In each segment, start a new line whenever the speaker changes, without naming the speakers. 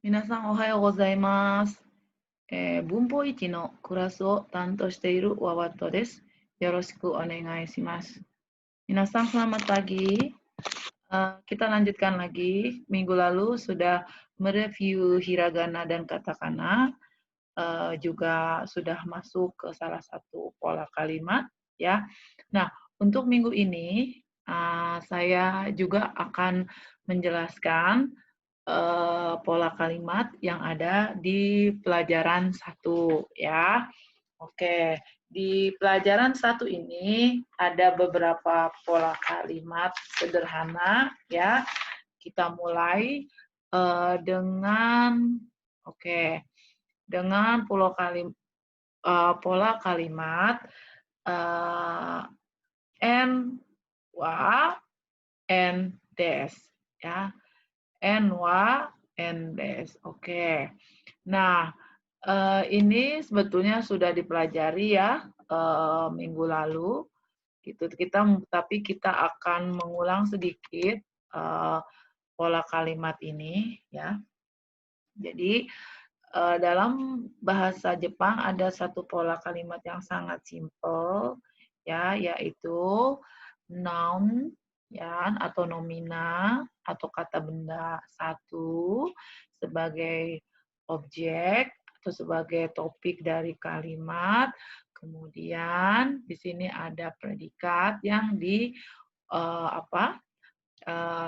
皆さんおはようございます。文法1のクラスを担当しているワワットです。よろしくお願いします。Minasan selamat pagi. Kita lanjutkan lagi. Minggu lalu sudah mereview hiragana dan katakana, juga sudah masuk ke salah satu pola kalimat, ya. Nah, untuk minggu ini saya juga akan menjelaskan pola kalimat yang ada di pelajaran satu, ya. Oke, di pelajaran satu ini ada beberapa pola kalimat sederhana, ya. Kita mulai dengan dengan pola kalimat uh, en, wa, en, des, ya. En, wa, en, des. Oke. Nah, ini sebetulnya sudah dipelajari ya minggu lalu. Gitu. Tapi kita akan mengulang sedikit pola kalimat ini ya. Jadi dalam bahasa Jepang ada satu pola kalimat yang sangat simpel ya, yaitu noun ya atau nomina atau kata benda satu sebagai objek atau sebagai topik dari kalimat. Kemudian di sini ada predikat yang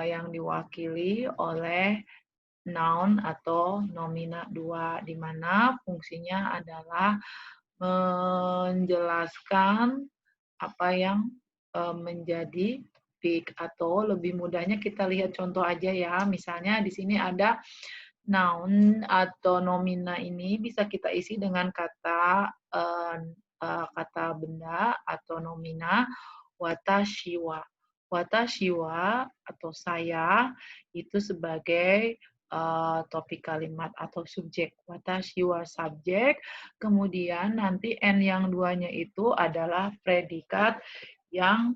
yang diwakili oleh noun atau nomina dua, di mana fungsinya adalah menjelaskan apa yang menjadi topik, atau lebih mudahnya kita lihat contoh aja ya. Misalnya di sini ada noun atau nomina ini bisa kita isi dengan kata benda atau nomina watashi wa. Watashi wa atau saya itu sebagai topik kalimat atau subjek. Watashi wa subjek. Kemudian nanti n yang duanya itu adalah predikat yang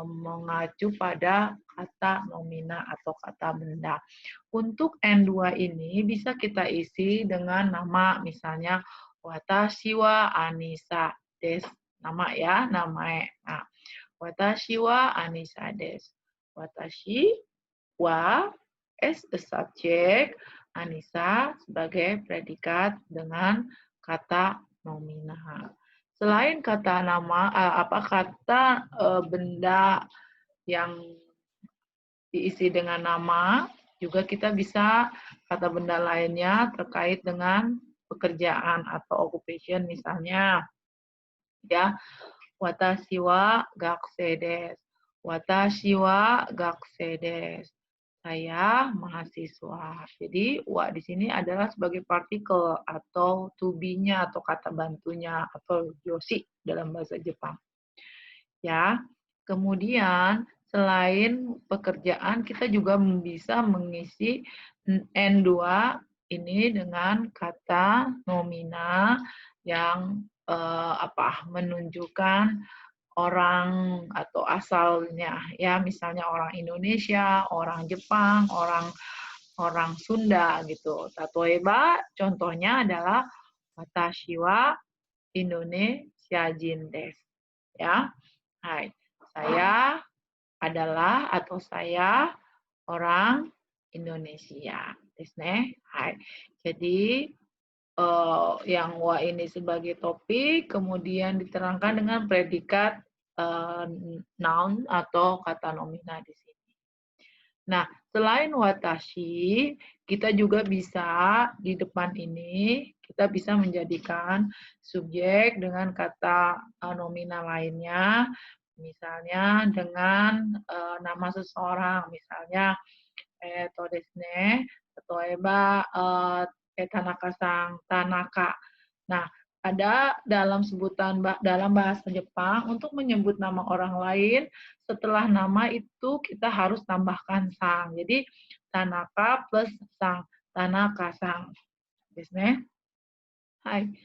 mengacu pada kata nomina atau kata benda. Untuk N2 ini bisa kita isi dengan nama, misalnya watashi wa Anissa desu. Nama ya, nama. Nah, watashi wa Anissa desu. Watashi wa as a subject, Anissa sebagai predikat dengan kata nominal. Selain kata nama, kata benda yang diisi dengan nama, juga kita bisa kata benda lainnya terkait dengan pekerjaan atau occupation, misalnya ya watashi wa gakusei desu. Watashi wa gakusei desu. Saya mahasiswa. Jadi wa di sini adalah sebagai partikel atau to be-nya atau kata bantunya atau yoshi dalam bahasa Jepang. Ya. Kemudian selain pekerjaan kita juga bisa mengisi N2 ini dengan kata nomina yang menunjukkan orang atau asalnya ya, misalnya orang Indonesia, orang Jepang, orang Sunda gitu. Tatoeba contohnya adalah watashi wa Indonesiajin desu. Ya. Hai, saya adalah atau saya orang Indonesia. Desu ne. Hai. Jadi yang wa ini sebagai topik, kemudian diterangkan dengan predikat noun atau kata nomina di sini. Nah, selain watashi, kita juga bisa di depan ini, kita bisa menjadikan subjek dengan kata nomina lainnya, misalnya dengan nama seseorang, misalnya to desu ne, toeba Tanaka-san, Tanaka. Nah, ada dalam dalam bahasa Jepang untuk menyebut nama orang lain setelah nama itu kita harus tambahkan sang. Jadi Tanaka plus sang, Tanaka-sang. Desu ne. Hai.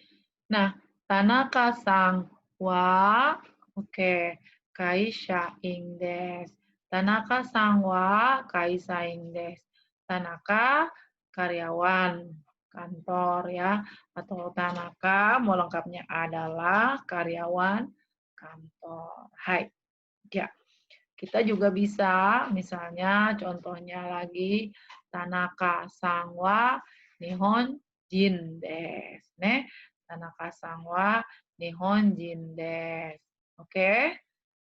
Nah, Tanaka-sang wa kaisha in desu. Tanaka-san wa kaisha in desu. Tanaka karyawan kantor ya, atau Tanaka mau lengkapnya adalah karyawan kantor. Hai. Ya, kita juga bisa misalnya contohnya lagi Tanaka sang wa Nihon jin desu. Ne, Tanaka sang wa Nihon jin desu. Oke?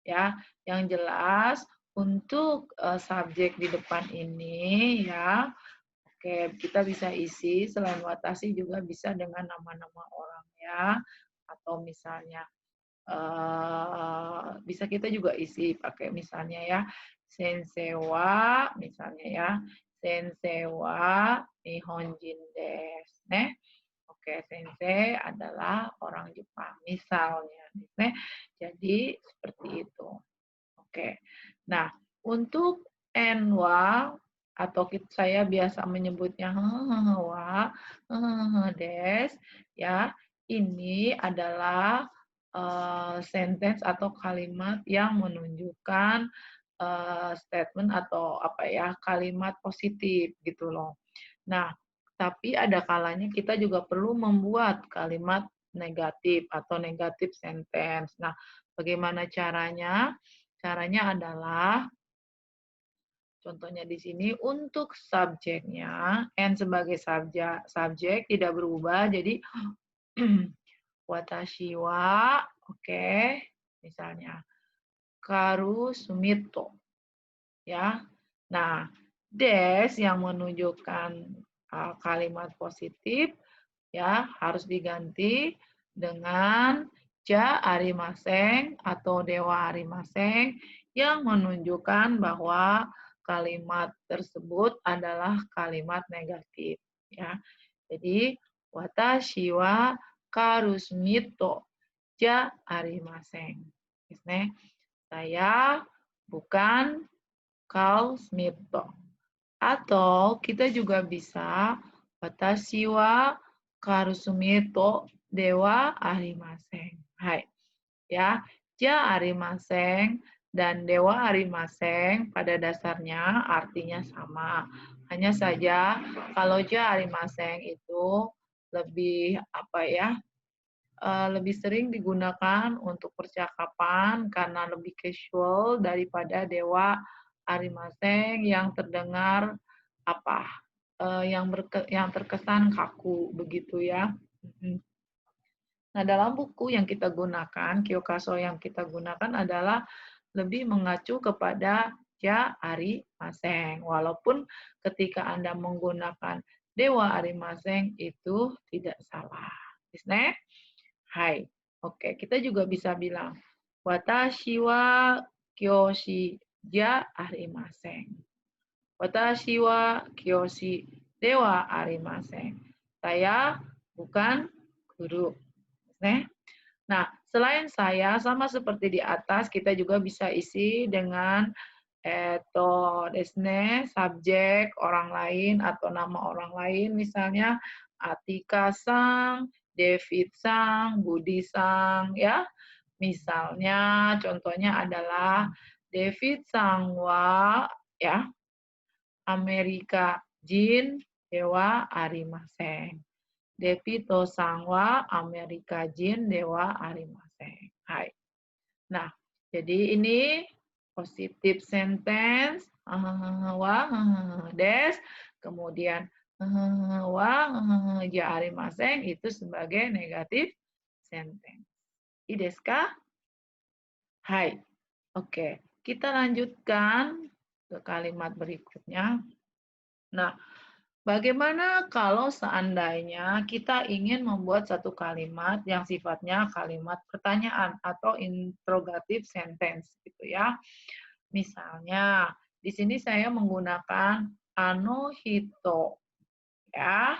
Ya, yang jelas untuk subjek di depan ini ya, oke, kita bisa isi selain watashi juga bisa dengan nama-nama orang ya, atau misalnya bisa kita juga isi pakai misalnya ya, sensei wa misalnya ya, sensei wa Nihonjin desu. Ne? Oke, sensei adalah orang Jepang misalnya. Ne? Jadi seperti itu. Oke. Nah, untuk enwa atau saya biasa menyebutnya wa des ya, ini adalah sentence atau kalimat yang menunjukkan statement atau apa ya, kalimat positif gitu loh. Nah, tapi ada kalanya kita juga perlu membuat kalimat negatif atau negatif sentence. Nah, bagaimana caranya? Caranya adalah contohnya di sini untuk subjeknya, n sebagai subjek tidak berubah, jadi watashi wa, oke, misalnya karu sumito, ya. Nah, des yang menunjukkan kalimat positif ya harus diganti dengan ja arimaseng atau dewa arimaseng yang menunjukkan bahwa kalimat tersebut adalah kalimat negatif ya. Jadi watashi wa karusmito ja arimaseng. Saya bukan kausmito. Atau kita juga bisa watashi wa karusumito dewa arimaseng. Hai. Ya, ja arimaseng dan dewa arimaseng pada dasarnya artinya sama. Hanya saja kalau ja arimaseng itu lebih apa ya? Lebih sering digunakan untuk percakapan karena lebih casual daripada dewa arimaseng yang terdengar apa yang terkesan kaku begitu ya. Nah, dalam buku yang kita gunakan, Kyokaso yang kita gunakan adalah lebih mengacu kepada ja arimaseng. Walaupun ketika Anda menggunakan dewa arimaseng itu tidak salah. Disne? Hai. Oke, kita juga bisa bilang watashi wa kyoshi ja arimaseng. Watashi wa kyoshi dewa arimaseng. Saya bukan guru. Nah, selain saya, sama seperti di atas, kita juga bisa isi dengan desne, subjek orang lain atau nama orang lain, misalnya Atika Sang, David Sang, Budi Sang, ya. Misalnya, contohnya adalah David Sang wa, ya, Amerika Jin Dewa Arimaseng. Devito Sangwa Amerika Jin Dewa Arimaseng. Hai. Nah, jadi ini positif sentence wa des, kemudian wa ja arimaseng itu sebagai negatif sentence. Desu ka? Hai. Oke, kita lanjutkan ke kalimat berikutnya. Nah, bagaimana kalau seandainya kita ingin membuat satu kalimat yang sifatnya kalimat pertanyaan atau interrogative sentence gitu ya. Misalnya, di sini saya menggunakan ano hito ya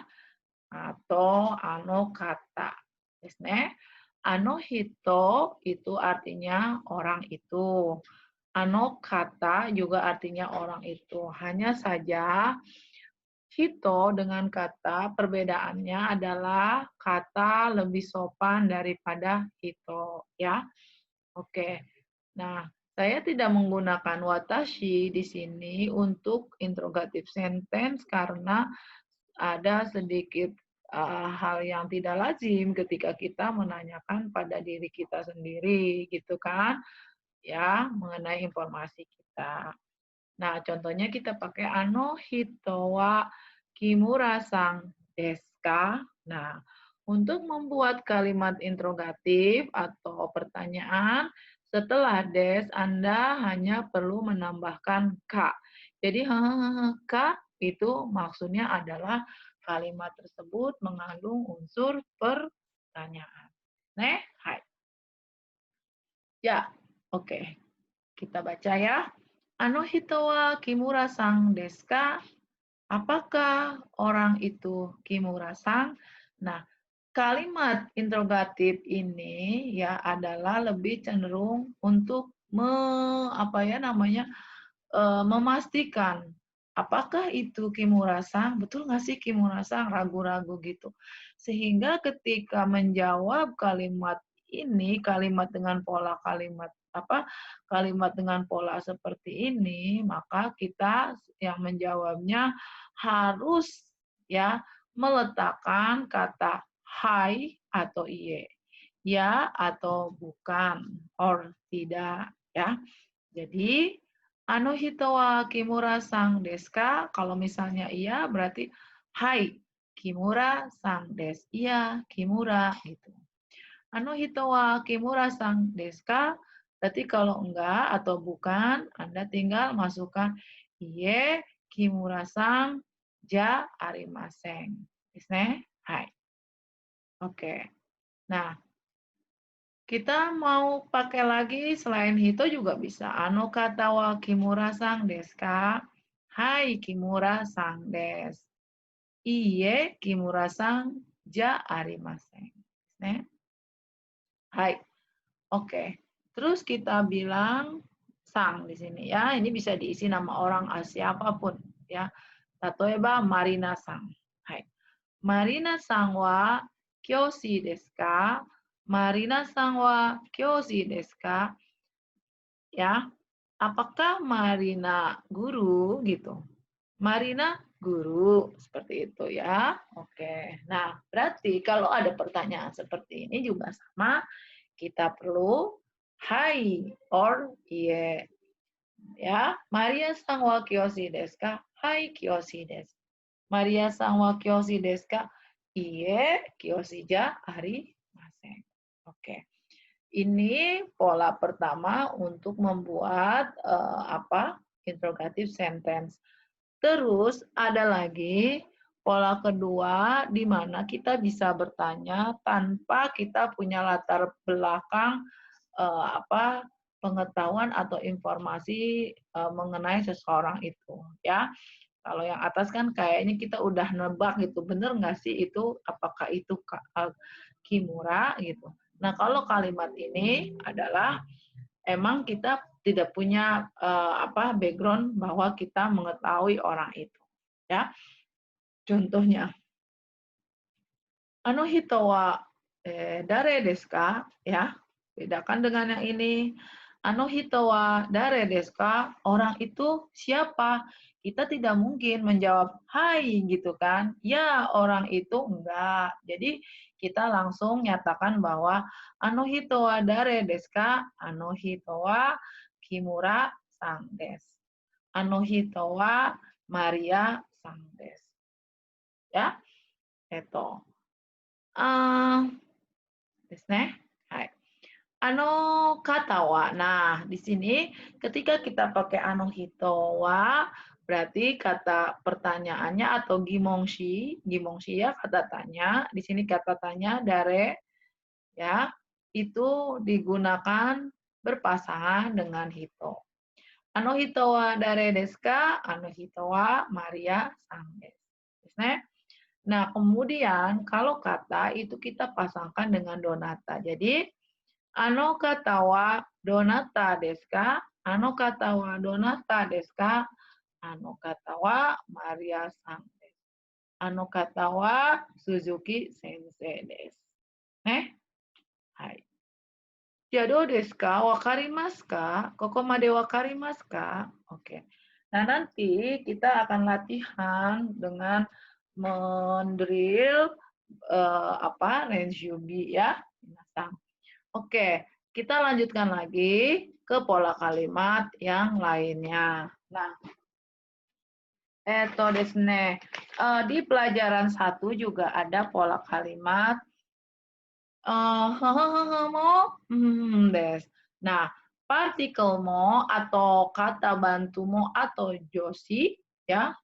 atau ano kata. Ano hito itu artinya orang itu. Ano kata juga artinya orang itu. Hanya saja hito dengan kata perbedaannya adalah kata lebih sopan daripada hito ya. Oke. Nah, saya tidak menggunakan watashi di sini untuk interrogative sentence karena ada sedikit hal yang tidak lazim ketika kita menanyakan pada diri kita sendiri, gitu kan? Ya, mengenai informasi kita. Nah, contohnya kita pakai ano hito wa kimura sang desu ka? Nah, untuk membuat kalimat interrogatif atau pertanyaan setelah des, Anda hanya perlu menambahkan ka. Jadi ka itu maksudnya adalah kalimat tersebut mengandung unsur pertanyaan. Nih, hai. Ya, oke. Kita baca ya. Ano hito wa kimura sang desu ka? Apakah orang itu Kimura-san? Nah, kalimat interrogatif ini ya adalah lebih cenderung untuk memastikan apakah itu Kimura-san, betul nggak sih Kimura-san, ragu-ragu gitu. Sehingga ketika menjawab kalimat ini, kalimat dengan pola kalimat dengan pola seperti ini, maka kita yang menjawabnya harus ya meletakkan kata hai atau iye, ya atau bukan, or tidak ya. Jadi ano hito wa Kimura sang desu ka? Kalau misalnya iya berarti hai Kimura sang desu. Iya, Kimura gitu. Ano hito wa Kimura sang desu ka? Berarti kalau enggak atau bukan, Anda tinggal masukkan iye Kimura sang ja arimasen. Desu ne? Hai. Oke. Nah, kita mau pakai lagi selain hito juga bisa. Ano kata wa Kimura sang desu ka? Hai Kimura sang desu. Iye Kimura sang ja arimasen. Ne? Hai. Oke. Terus kita bilang sang di sini ya. Ini bisa diisi nama orang siapapun ya. Tatoeba Marina sang. Hai. Marina sang wa kyoshi desu ka? Marina sang wa kyoshi desu ka? Ya, apakah Marina guru gitu? Marina guru seperti itu ya. Oke. Nah, berarti kalau ada pertanyaan seperti ini juga sama, kita perlu hai or iye. Ya, Maria sang wa kyoshi desu ka? Hai kyoshi desu. Maria sang wa kyoshi desu ka? Iye kyoshi ja arimasen. Oke. Ini pola pertama untuk membuat interrogative sentence. Terus ada lagi pola kedua di mana kita bisa bertanya tanpa kita punya latar belakang pengetahuan atau informasi mengenai seseorang itu, ya. Kalau yang atas kan kayaknya kita udah nebak gitu, bener nggak sih itu apakah itu Kimura gitu. Nah, kalau kalimat ini adalah emang kita tidak punya background bahwa kita mengetahui orang itu, ya. Contohnya, ano hito wa dare desu ka? Ya, bedakan dengan yang ini. Ano hito wa dare desu ka? Orang itu siapa? Kita tidak mungkin menjawab hai gitu kan. Ya, orang itu enggak. Jadi kita langsung nyatakan bahwa ano hito wa dare desu ka? Ano hito wa Kimura sang desu. Ano hito wa Maria sang desu. Ya, itu. ですね。はい。kata wa. Nah, di sini ketika kita pakai ano hito wa, berarti kata pertanyaannya atau gimongshi ya kata tanya. Di sini kata tanya dare ya, itu digunakan berpasangan dengan hito. Ano hito wa dare desu ka? Ano hito wa Maria sang desu. Nah, kemudian kalau kata itu kita pasangkan dengan donata. Jadi, ano kata wa donata desu ka? Ano kata wa donata desu ka? Ano kata wa Maria san desu. Ano kata wa Suzuki sensei desu. Hai. Jado desu ka? Wakarimasu ka? Kokomade wakarimasu ka? Oke. Nah, nanti kita akan latihan dengan mendrill Renjubi ya. Oke, kita lanjutkan lagi ke pola kalimat yang lainnya. Nah, di pelajaran 1 juga ada pola kalimat des. Nah, partikel mo atau kata bantu mo atau josi ya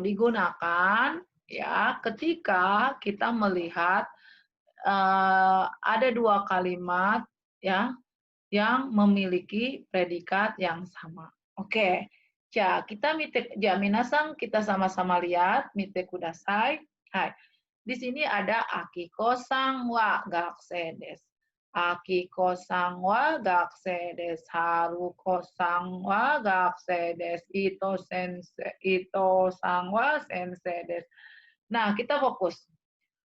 digunakan ya ketika kita melihat ada dua kalimat ya yang memiliki predikat yang sama. Oke. Ja, minasan kita sama-sama lihat mite kudasai. Hai. Di sini ada akiko sang wa gakse desu. Akiko sang wa gakse desu. Haruko sang wa gakse desu. Ito sang wa sensei desu. Nah, kita fokus.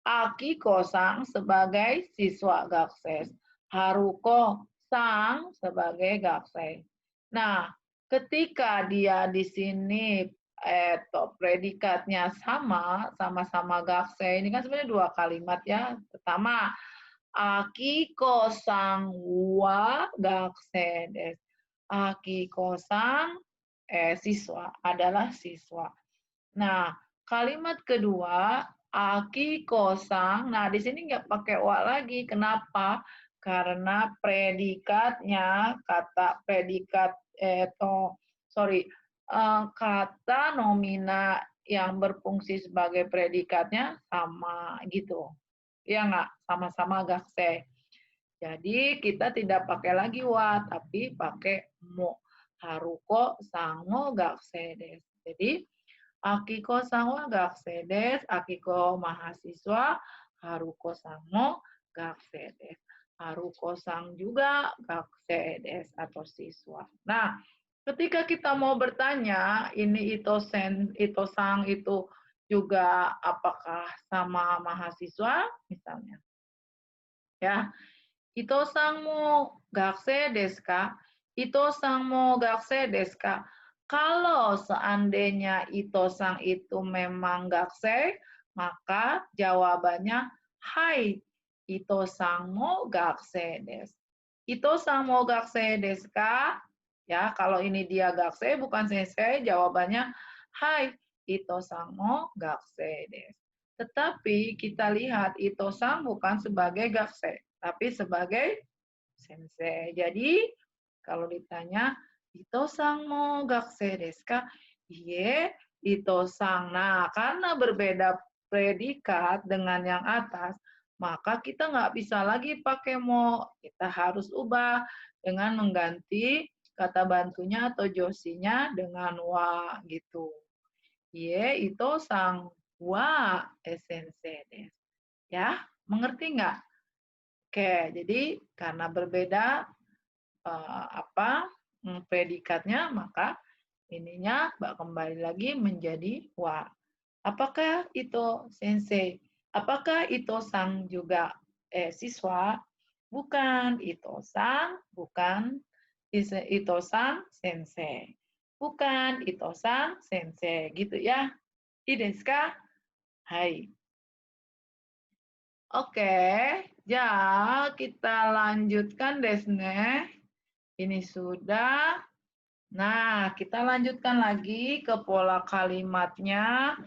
Akiko sang sebagai siswa gakse. Haruko sang sebagai gakse. Nah, ketika dia di sini predikatnya sama-sama gakse, ini kan sebenarnya dua kalimat ya. Pertama, Akiko sang wa gakse desu. Akiko sang siswa adalah siswa. Nah, kalimat kedua, Akiko sang. Nah, di sini nggak pakai wa lagi. Kenapa? Karena predikatnya kata nomina yang berfungsi sebagai predikatnya sama gitu. Ya nggak? Sama-sama gakse. Jadi kita tidak pakai lagi wa, tapi pakai mo. Haruko sango gakse desu. Jadi Akiko sango gakse desu. Akiko mahasiswa. Haruko sango gakse desu. Haruko sang juga gakse desu atau siswa. Nah, ketika kita mau bertanya, ini ito sang itu juga apakah sama mahasiswa misalnya. Ya. Ito sang mo gakse desu ka? Ito sang mo gakse desu ka? Kalau seandainya ito sang itu memang gakse, maka jawabannya hai. Ito sang mo gakse desu. Ito sang mo gakse desu ka? Ya, kalau ini dia gakse bukan sensei, jawabannya hai. Ito sang mo gakse desu. Tetapi kita lihat ito sang bukan sebagai gakse, tapi sebagai sensei. Jadi kalau ditanya ito sang mo gakse desu ka? Iye, ito sang. Nah, karena berbeda predikat dengan yang atas, maka kita nggak bisa lagi pakai mo. Kita harus ubah dengan mengganti kata bantunya atau josinya dengan wa gitu. Iye, ito sang wa sensei desu. Ya, mengerti nggak? Oke, jadi karena berbeda predikatnya, maka ininya kembali lagi menjadi wa. Apakah itu sensei? Apakah itu sang juga siswa? Bukan, itu sang, bukan itu sang sensei. Bukan, itu sang sensei. Gitu ya. I desu ka? Hai. Oke, ya kita lanjutkan desne. Ini sudah. Nah, kita lanjutkan lagi ke pola kalimatnya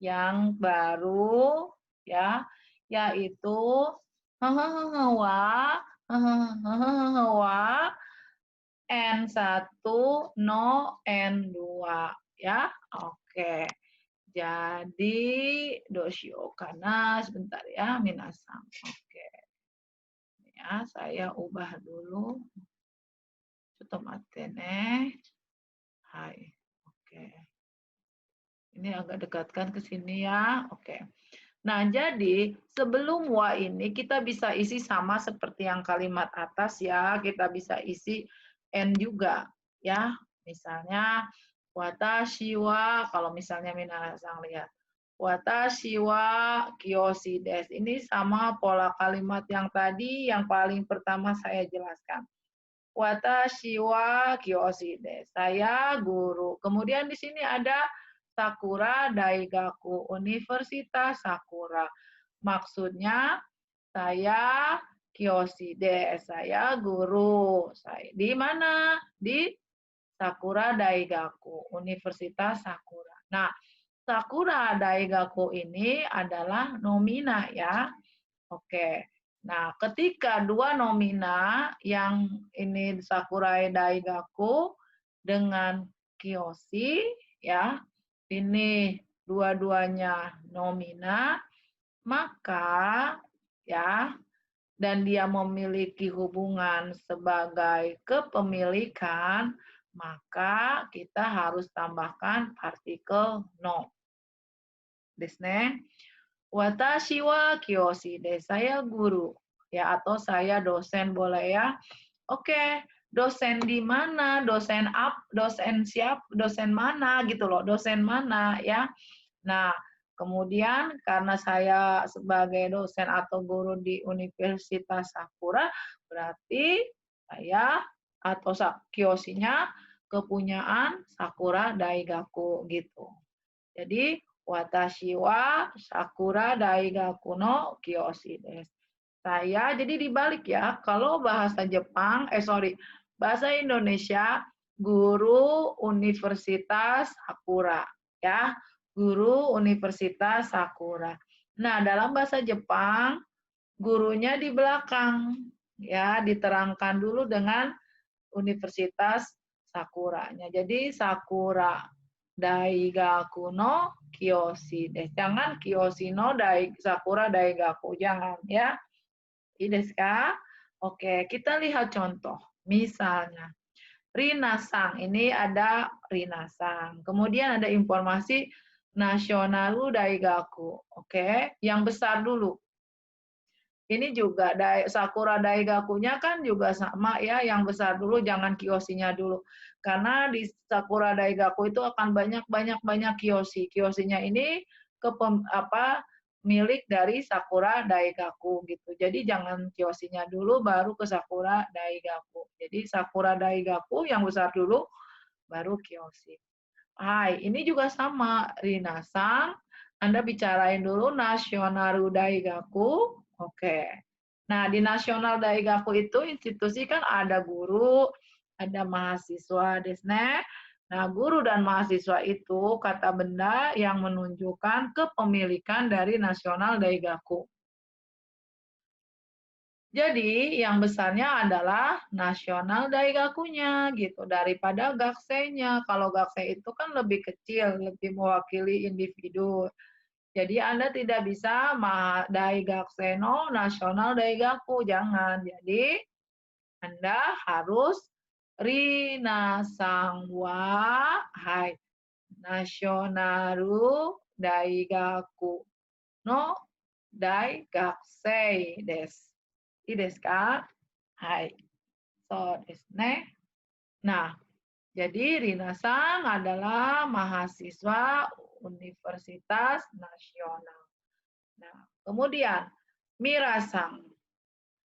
yang baru ya, yaitu wa N1 no N2 ya. Oke. Jadi doshio kana sebentar ya minasang. Oke. Ya, saya ubah dulu. Hai. Oke. Ini agak dekatkan ke sini ya. Oke. Nah, jadi sebelum wa ini kita bisa isi sama seperti yang kalimat atas ya. Kita bisa isi n juga ya. Misalnya watashi wa, kalau misalnya minasang lihat. Watashi wa kiyoshi desu. Ini sama pola kalimat yang tadi yang paling pertama saya jelaskan. Watashi wa kiyoshi desu. Saya guru. Kemudian di sini ada Sakura Daigaku, Universitas Sakura. Maksudnya saya Kiyoshi saya guru. Saya di mana? Di Sakura Daigaku, Universitas Sakura. Nah, Sakura Daigaku ini adalah nomina ya. Oke. Nah, ketika dua nomina yang ini Sakura Daigaku dengan Kiyoshi ya, ini dua-duanya nomina, maka ya dan dia memiliki hubungan sebagai kepemilikan, maka kita harus tambahkan partikel no. Desne. Watashi wa kiyoshi de, saya guru. Ya, atau saya dosen boleh ya. Oke, dosen di mana? Dosen dosen mana gitu loh, dosen mana ya. Nah, kemudian karena saya sebagai dosen atau guru di Universitas Sakura, berarti saya atau Kiyoshinya kepunyaan Sakura Daigaku gitu. Jadi watashi wa Sakura Daigaku no Kiyoshi desu. Saya jadi dibalik ya. Kalau bahasa Jepang, bahasa Indonesia guru Universitas Sakura ya. Guru Universitas Sakura. Nah, dalam bahasa Jepang gurunya di belakang ya, diterangkan dulu dengan Universitas Sakuranya. Jadi Sakura Daigaku no Kiyoshi desu. Jangan Kiyoshi no Sakura Daigaku, jangan ya. Desu ka? Oke, kita lihat contoh. Misalnya, Rinasang, ini ada Rinasang. Kemudian ada informasi Nasionalu Daigaku. Oke, yang besar dulu. Ini juga Sakura Daigakunya kan juga sama ya, yang besar dulu, jangan Kiyoshinya dulu. Karena di Sakura Daigaku itu akan banyak Kiyoshi. Kiyoshinya ini milik dari Sakura Daigaku gitu. Jadi jangan Kiyoshinya dulu baru ke Sakura Daigaku. Jadi Sakura Daigaku yang besar dulu baru Kiyoshi. Hai, ini juga sama Rinasang. Anda bicarain dulu Nasionalu Daigaku. Oke. Nah, di Nasional Daigaku itu institusi kan ada guru, ada mahasiswa, desne. Nah, guru dan mahasiswa itu kata benda yang menunjukkan kepemilikan dari Nasional Daigaku. Jadi yang besarnya adalah Nasional Daigakunya gitu daripada Gaksenya. Kalau Gaksei itu kan lebih kecil, lebih mewakili individu. Jadi Anda tidak bisa Daigakuseno Nasional Daigaku, jangan. Jadi Anda harus Rinasang wa hai Nasionalu Daigaku no Daigakusei desu. I desu ka? Hai. So desu ne. Nah, jadi Rinasang adalah mahasiswa Universitas Nasional. Nah, kemudian Mirasang,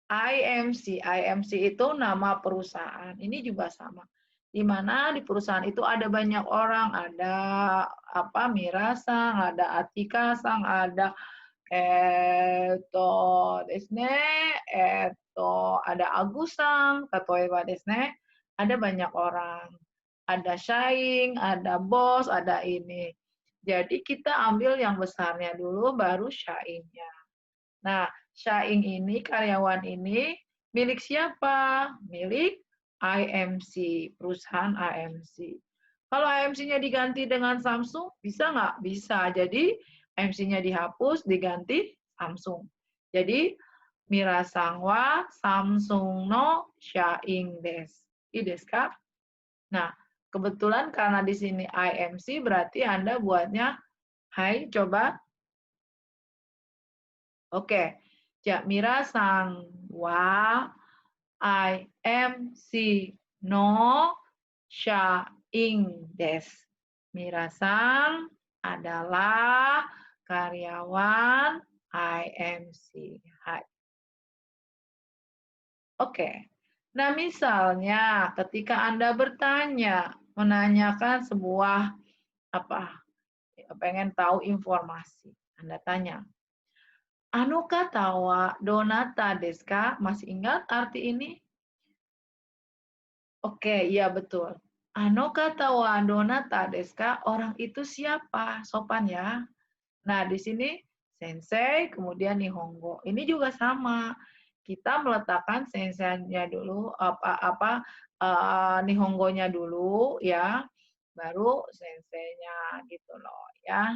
IMC. IMC itu nama perusahaan. Ini juga sama. Di mana di perusahaan itu ada banyak orang, ada Mirasang, ada Atika-sang, ada ada Agusang, Katoewa desne. Ada banyak orang. Ada Shaing, ada bos, ada ini. Jadi kita ambil yang besarnya dulu, baru Shaingnya. Nah, Shaing ini, karyawan ini, milik siapa? Milik IMC, perusahaan IMC. Kalau IMC-nya diganti dengan Samsung, bisa nggak? Bisa. Jadi, IMC-nya dihapus, diganti Samsung. Jadi, Mirasang wa Samsung no Shaing desu. I desu ka? Nah, kebetulan karena di sini IMC berarti Anda buatnya hai, coba. Oke. Ja, Mirasang wa IMC no Shaing desu. Mirasang adalah karyawan IMC. Hai. Oke. Nah, misalnya ketika Anda menanyakan sebuah pengen tahu informasi. Anda tanya, Anuka tawa donata desu ka? Masih ingat arti ini? Oke, iya betul. Anuka tawa donata desu ka? Orang itu siapa? Sopan ya. Nah, di sini sensei, kemudian nihongo. Ini juga sama. Kita meletakkan sensei-nya dulu, nihongonya dulu ya, baru sensei-nya gitu loh ya.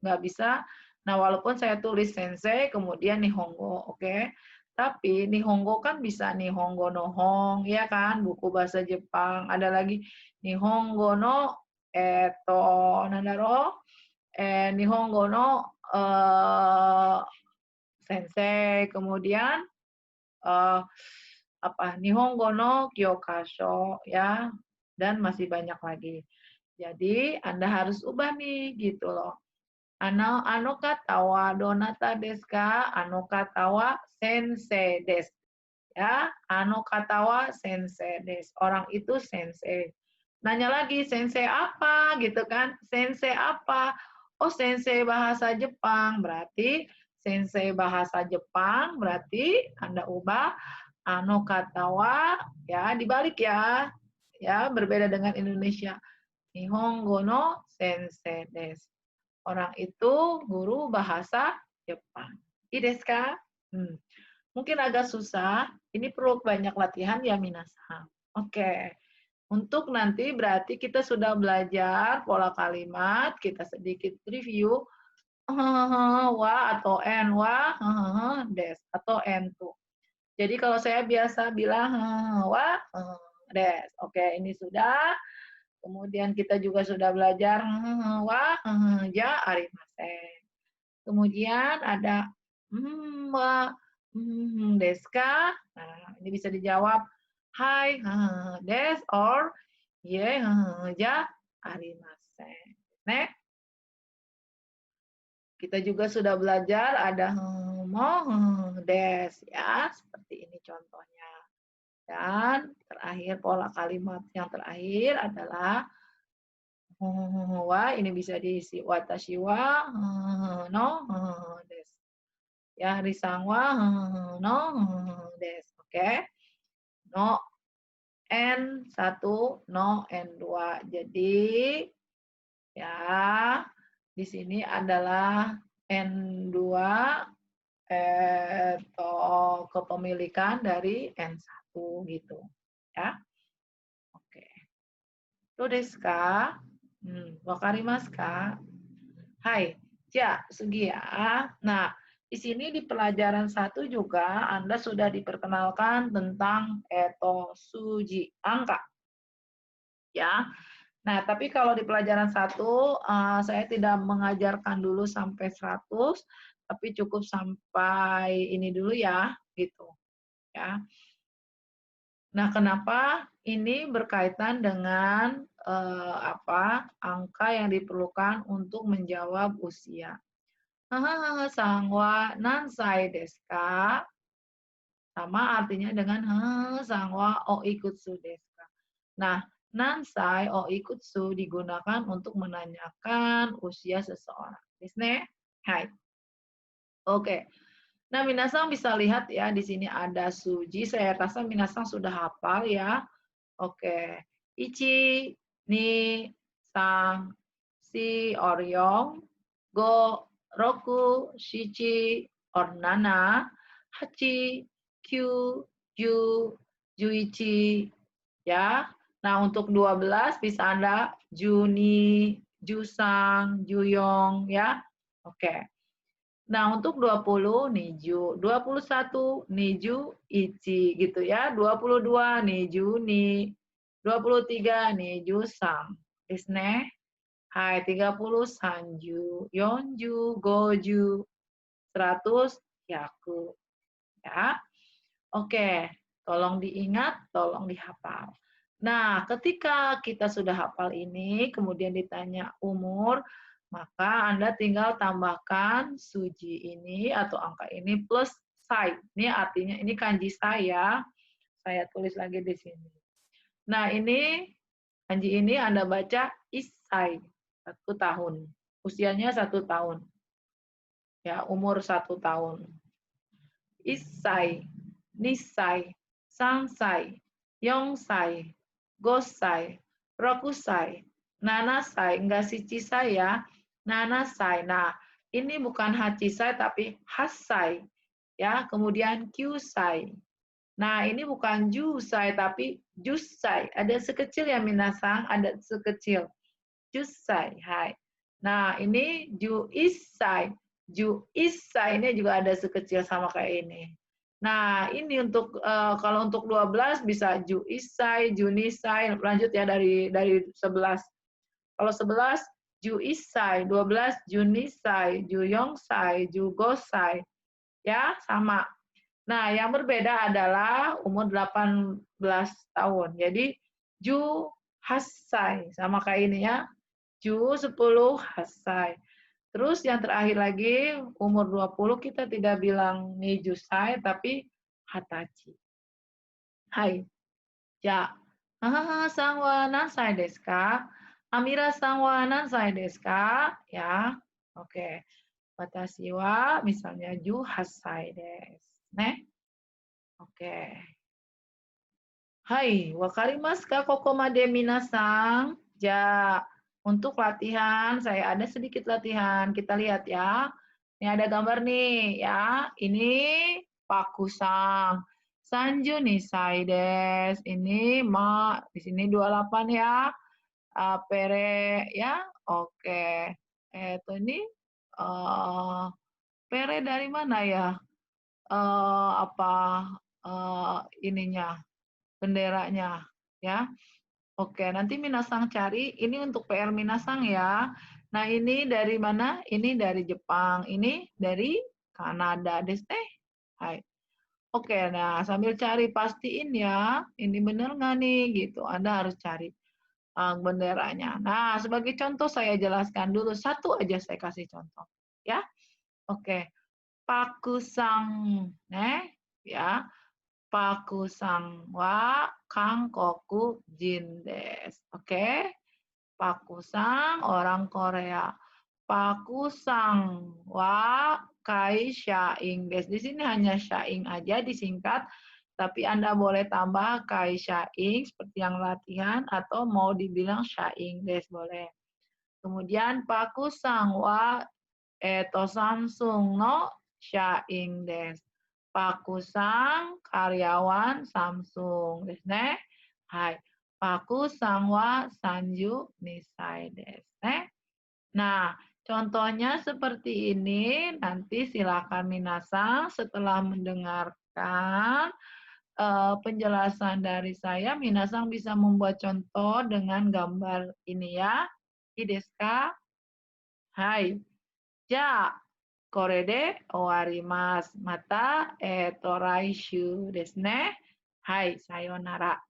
Nggak bisa. Nah, walaupun saya tulis sensei, kemudian nihongo, oke. Tapi nihongo kan bisa nihongo no hong, ya kan? Buku bahasa Jepang. Ada lagi nihongo no nandaro, nihongo no sensei. Kemudian eh, nihongo no kyokasho, ya. Dan masih banyak lagi. Jadi, Anda harus ubah nih, gitu loh. Ano kata wa donata desu ka? Ano kata wa sensei desu. Ya, ano kata wa sensei desu. Orang itu sensei. Nanya lagi, sensei apa? Gitu kan? Sensei apa? Oh, sensei bahasa Jepang. Berarti sensei bahasa Jepang berarti Anda ubah ano kata wa, ya, dibalik ya. Ya, berbeda dengan Indonesia. Nihongo no sensei desu. Orang itu guru bahasa Jepang. I desu ka? Mungkin agak susah. Ini perlu banyak latihan ya minasan. Oke. Untuk nanti berarti kita sudah belajar pola kalimat. Kita sedikit review. Wa atau en wa, des atau en tu. Jadi kalau saya biasa bilang wa, des. Oke, ini sudah. Kemudian kita juga sudah belajar wa, ja, arimasen. Kemudian ada wa, desu ka? Nah, ini bisa dijawab hai, des, or ye, ja, arimasen. Next. Kita juga sudah belajar ada mo, des, ya, seperti ini contohnya. Dan terakhir pola kalimat yang terakhir adalah wa, ini bisa diisi watashi wa no desu. Ya, risang wa no desu. Oke. No N1, no N2. Jadi ya, di sini adalah N2 atau kepemilikan dari N1 gitu. Ya. Oke. Itu desu ka? Wakarimasu ka? Hai. Ya, segi ya. Nah, di sini di pelajaran 1 juga Anda sudah diperkenalkan tentang suji, angka. Ya. Nah, tapi kalau di pelajaran 1 saya tidak mengajarkan dulu sampai 100, tapi cukup sampai ini dulu ya, gitu. Ya. Nah, kenapa ini berkaitan dengan angka yang diperlukan untuk menjawab usia. Sangwa nansai desu ka? Sama artinya dengan sangwa o ikutsu desu ka? Nah, nansai o ikutsu digunakan untuk menanyakan usia seseorang. Desu ne? Hai. Oke. Nah, minasang bisa lihat ya, di sini ada suji. Saya rasa minasang sudah hafal ya. Oke. Ichi, ni, sang, si, oryong, go, roku, shichi, or nana, hachi, kyu, ju, juichi. Ya. Nah, untuk 12 bisa Anda juni, jusang, juyong ya. Oke. Nah, untuk 20 niju, 21 niju ichi gitu ya, 22 niju ni, 23 niju sang. Desu ne? Hai, 30 sanju, yonju, goju, 100 yaku. Ya. Oke, tolong diingat, tolong dihafal. Nah, ketika kita sudah hafal ini, kemudian ditanya umur, maka Anda tinggal tambahkan suji ini atau angka ini plus sai. Ini artinya ini kanji saya. Saya tulis lagi di sini. Nah, ini kanji ini Anda baca isai, 1 tahun. Usianya 1 tahun. Ya, umur 1 tahun. Issai, Nisai, Sansai, Yongsai, Gosai, Rokusai, Nanasai, enggak Sichisai ya, Nanasai. Nah, ini bukan Hachisai tapi Hasai. Ya, kemudian Kyusai. Nah, ini bukan Jusai tapi Jusai. Ada sekecil ya minasang, ada sekecil. Jusai, hai. Nah, ini Juisai. Juisai ini juga ada sekecil sama kayak ini. Nah, ini untuk kalau untuk 12 bisa Juisai, Junisai, lanjut ya dari 11. Kalau 11 Juisai, 12 Junisai, Juyongsai, Jugosai. Ya, sama. Nah, yang berbeda adalah umur 18 tahun. Jadi Ju Hasai sama kayak ini ya. Ju 10 Hasai. Terus yang terakhir lagi umur 20 kita tidak bilang Nijusai tapi Hatachi. Hai. Ya. Sang wa nansai desu ka? Amira sang wa nansai desu ka? Ya. Oke. Watashi wa misalnya Ju Hasai desu. Ne? Oke. Hai, wakarimasu ka kokomade minasan? Ja, untuk latihan saya ada sedikit latihan. Kita lihat ya. Ini ada gambar nih ya. Ini Pakusang. Sanju nisai desu. Ini ma di sini 28 ya. Pere ya. Oke. Ini pere dari mana ya? Apa ininya? Benderanya ya. Oke, nanti Minasang cari ini untuk PR Minasang ya. Nah, ini dari mana? Ini dari Jepang, ini dari Kanada deh. Hai. Oke, nah sambil cari pastiin ya, ini bener nggak nih gitu. Anda harus cari benderanya. Nah, sebagai contoh saya jelaskan dulu satu aja saya kasih contoh ya. Oke, Pakusang, ya. Pakusang wa Kangkoku jin desu. Oke? Pakusang orang Korea. Pakusang wa kai syaing desu. Di sini hanya syaing aja disingkat, tapi Anda boleh tambah kai syaing seperti yang latihan atau mau dibilang syaing desu boleh. Kemudian pakusang wa Samsung no syaing desu. Pakusang karyawan Samsung desu ne. Hai. Pakusang wa sanju nisai desu ne. Nah, contohnya seperti ini. Nanti silakan minasang setelah mendengarkan penjelasan dari saya, minasang bisa membuat contoh dengan gambar ini ya. I desu ka? Hai. Ja, これで終わります。また、来週ですね。はい、さようなら。